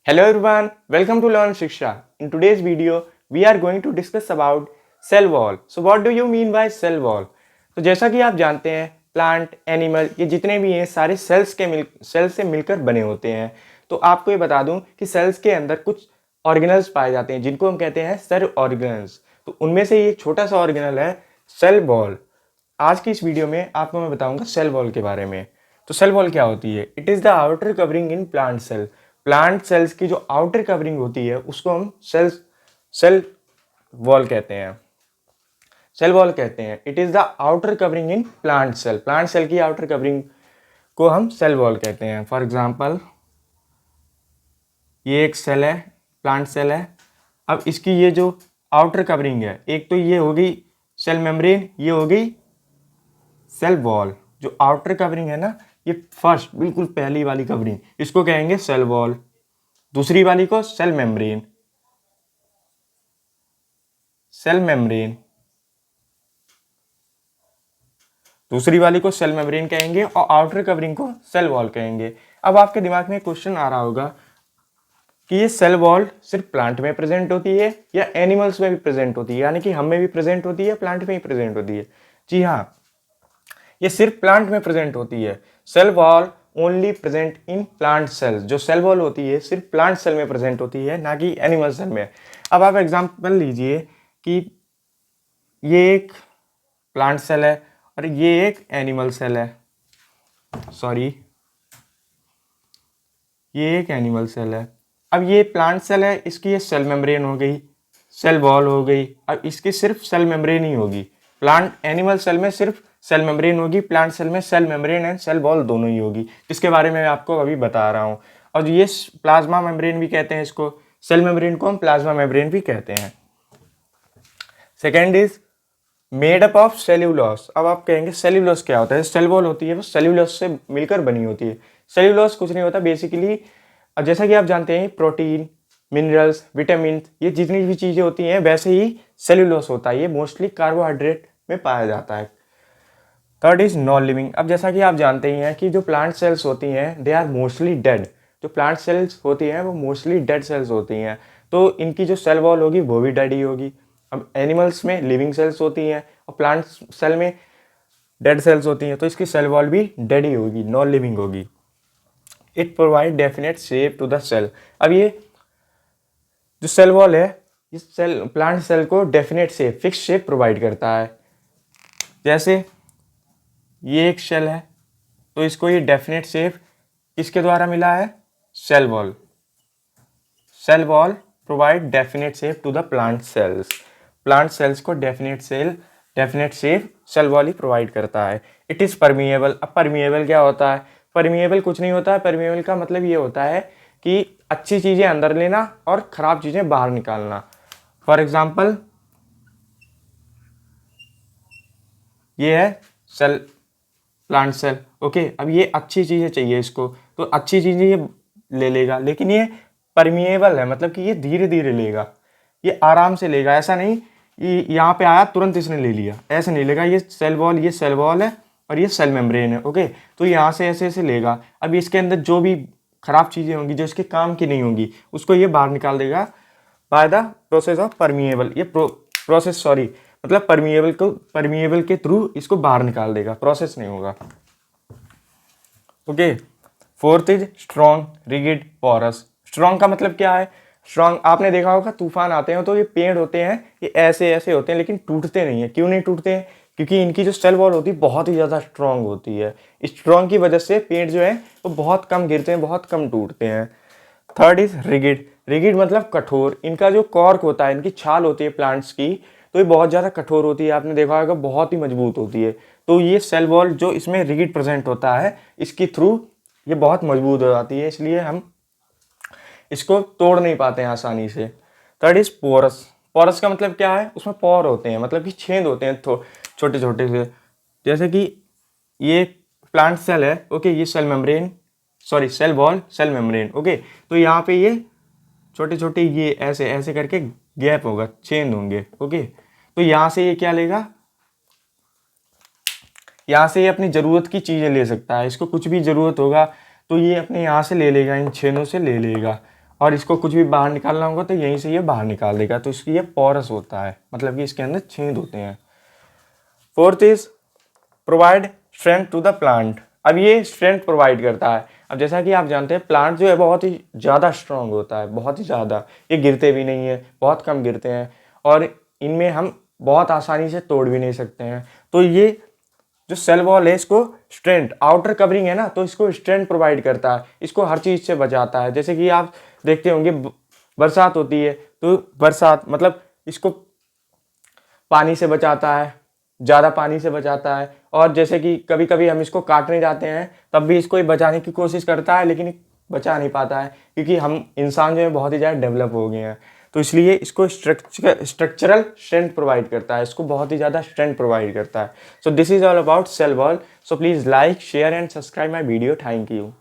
Hello everyone, welcome to Learn Shiksha. In today's video, we are going to discuss about cell wall. So what do you mean by cell wall? तो जैसा कि आप जानते हैं plant, animal ये जितने भी हैं सारे सेल से मिलकर बने होते हैं। तो आपको ये बता दूं कि सेल्स के अंदर कुछ ऑर्गेनल्स पाए जाते हैं जिनको हम कहते हैं सेल ऑर्गेनल्स। तो उनमें से एक छोटा सा ऑर्गेनल है सेल वॉल। आज की इस वीडियो में आपको मैं बताऊंगा सेल वॉल के बारे में। तो सेल वॉल क्या होती है? It is the outer covering in plant cell. Plant cells की जो आउटर कवरिंग होती है उसको हम सेल वॉल कहते हैं, सेल वॉल कहते हैं। It is the outer covering in plant cell. Plant cell की आउटर कवरिंग को हम सेल वॉल कहते हैं। फॉर एग्जांपल ये एक सेल है, प्लांट सेल है। अब इसकी ये जो आउटर कवरिंग है, एक तो ये हो गई सेल मेम्ब्रेन, ये हो गई सेल वॉल। जो आउटर कवरिंग है ना, ये फर्स्ट बिल्कुल पहली वाली कवरिंग, इसको कहेंगे सेल वॉल। दूसरी वाली को सेल मेम्ब्रेन, सेल मेम्ब्रेन। दूसरी वाली को सेल मेम्ब्रेन कहेंगे और आउटर कवरिंग को सेल वॉल कहेंगे। अब आपके दिमाग में क्वेश्चन आ रहा होगा कि ये सेल वॉल सिर्फ प्लांट में प्रेजेंट होती है या एनिमल्स में भी प्रेजेंट होती है, यानी कि हम में भी प्रेजेंट होती है, प्लांट में ही प्रेजेंट होती है। जी हाँ, ये सिर्फ प्लांट में प्रेजेंट होती है। Cell wall only present in plant cells. जो सेल वॉल होती है सिर्फ प्लांट सेल में प्रेजेंट होती है, ना कि एनिमल सेल में। अब आप एग्जांपल लीजिए कि ये एक प्लांट सेल है और ये एक एनिमल सेल है, सॉरी ये एक एनिमल सेल है। अब ये प्लांट सेल है, इसकी ये सेल मेम्ब्रेन हो गई, सेल वॉल हो गई। अब इसकी सिर्फ सेल मेम्ब्रेन ही होगी। प्लांट एनिमल सेल में सिर्फ सेल मेम्ब्रेन होगी, प्लांट सेल में cell membrane and cell wall दोनों ही होगी, जिसके बारे में मैं आपको अभी बता रहा हूँ। और ये प्लाज्मा मेम्ब्रेन भी कहते हैं इसको, सेल मेम्ब्रेन को हम प्लाज्मा मेम्ब्रेन भी कहते हैं। Second is made up of cellulose. अब आप कहेंगे सेल्यूलोस क्या होता है? सेल वॉल होती है वो सेल्यूलोस से मिलकर बनी होती है। सेल्यूलोस कुछ नहीं होता बेसिकली, जैसा कि आप जानते हैं प्रोटीन, मिनरल्स, विटामिन, ये जितनी भी चीज़ें होती हैं वैसे ही सेल्यूलोस होता है। ये मोस्टली कार्बोहाइड्रेट में पाया जाता है। Third is non living. अब जैसा कि आप जानते ही हैं कि जो प्लांट सेल्स होती हैं दे आर मोस्टली डेड। जो प्लांट सेल्स होती हैं वो मोस्टली डेड सेल्स होती हैं, तो इनकी जो सेल वॉल होगी वो भी डेड ही होगी। अब एनिमल्स में लिविंग सेल्स होती हैं और प्लांट सेल में डेड सेल्स होती हैं, तो इसकी सेल वॉल भी डेड ही होगी, नॉन लिविंग होगी। It provide definite shape to the cell. अब ये जो सेल वॉल है इस सेल प्लांट सेल को definite shape, fix shape provide करता है। जैसे ये एक सेल है तो इसको ये डेफिनेट शेप किसके द्वारा मिला है? Cell wall. Cell wall provide definite shape to the plant cells. Plant cells को डेफिनेट शेप सेल वॉल ही प्रोवाइड करता है। It is permeable. अब परमिएबल क्या होता है? परमिएबल कुछ नहीं होता है। परमिएबल का मतलब ये होता है कि अच्छी चीजें अंदर लेना और खराब चीजें बाहर निकालना। फॉर एग्जाम्पल ये है सेल, प्लांट सेल, ओके। अब ये अच्छी चीजें चाहिए इसको, तो अच्छी चीजें ये ले लेगा, लेकिन ये परमिएबल है, मतलब कि ये धीरे धीरे लेगा, ये आराम से लेगा। ऐसा नहीं ये यहाँ पे आया तुरंत इसने ले लिया, ऐसे नहीं लेगा। ये सेल वॉल है और ये सेल मेम्ब्रेन है, ओके। तो यहाँ से ऐसे ऐसे लेगा। अब इसके अंदर जो भी खराब चीजें होंगी जो इसके काम की नहीं होंगी उसको ये बाहर निकाल देगा by the process of permeable. ये प्रोसेस सॉरी मतलब परमिएबल के थ्रू इसको बाहर निकाल देगा, प्रोसेस नहीं होगा, okay. Fourth is strong, rigid, porous. Strong का मतलब क्या है? स्ट्रॉन्ग आपने देखा होगा तूफान आते हैं तो ये पेड़ होते हैं, ये ऐसे ऐसे होते हैं लेकिन टूटते नहीं है। क्यों नहीं टूटते हैं? क्योंकि इनकी जो सेल वॉल होती है बहुत ही ज़्यादा स्ट्रॉन्ग होती है। स्ट्रॉन्ग की वजह से पेड़ जो है वो बहुत कम गिरते हैं, बहुत कम टूटते हैं। Third is rigid. रिगिड मतलब कठोर। इनका जो कॉर्क होता है, इनकी छाल होती है प्लांट्स की, तो ये बहुत ज़्यादा कठोर होती है। आपने देखा होगा बहुत ही मजबूत होती है। तो ये सेल वॉल जो इसमें रिगिड प्रेजेंट होता है इसकी थ्रू ये बहुत मजबूत हो जाती है, इसलिए हम इसको तोड़ नहीं पाते हैं आसानी से। Third is porous. पोरस का मतलब क्या है? उसमें पोर होते हैं, मतलब कि छेद होते हैं छोटे छोटे से। जैसे कि ये प्लांट सेल है, ओके, ये cell membrane sorry cell wall, cell membrane, okay. तो यहाँ पे ये छोटे छोटे ये ऐसे ऐसे करके गैप होगा, छेद होंगे, ओके। तो यहाँ से ये क्या लेगा? यहाँ से ये अपनी ज़रूरत की चीज़ें ले सकता है। इसको कुछ भी ज़रूरत होगा तो ये अपने यहाँ से ले लेगा, इन छेदों से ले लेगा। और इसको कुछ भी बाहर निकालना होगा तो यहीं से ये बाहर निकाल देगा, तो इसकी ये पोरस होता है, मतलब कि इसके अंदर छेद होते हैं। Fourth is provide strength to the plant. अब ये स्ट्रेंथ प्रोवाइड करता है। अब जैसा कि आप जानते हैं प्लांट जो है बहुत ही ज़्यादा स्ट्रांग होता है, बहुत ही ज़्यादा, ये गिरते भी नहीं है, बहुत कम गिरते हैं और इनमें हम बहुत आसानी से तोड़ भी नहीं सकते हैं। तो ये जो सेल वॉल है इसको स्ट्रेंथ, आउटर कवरिंग है ना, तो इसको स्ट्रेंथ प्रोवाइड करता है, इसको हर चीज़ से बचाता है। जैसे कि आप देखते होंगे बरसात होती है तो बरसात मतलब इसको पानी से बचाता है, ज़्यादा पानी से बचाता है। और जैसे कि कभी कभी हम इसको काटने जाते हैं तब भी इसको ये बचाने की कोशिश करता है, लेकिन बचा नहीं पाता है क्योंकि हम इंसान जो है बहुत ही ज़्यादा डेवलप हो गए हैं। तो इसलिए इसको स्ट्रक्चरल स्ट्रेंथ प्रोवाइड करता है, इसको बहुत ही ज़्यादा स्ट्रेंथ प्रोवाइड करता है। So this is all about cell wall. So please like, share and subscribe my video. Thank you.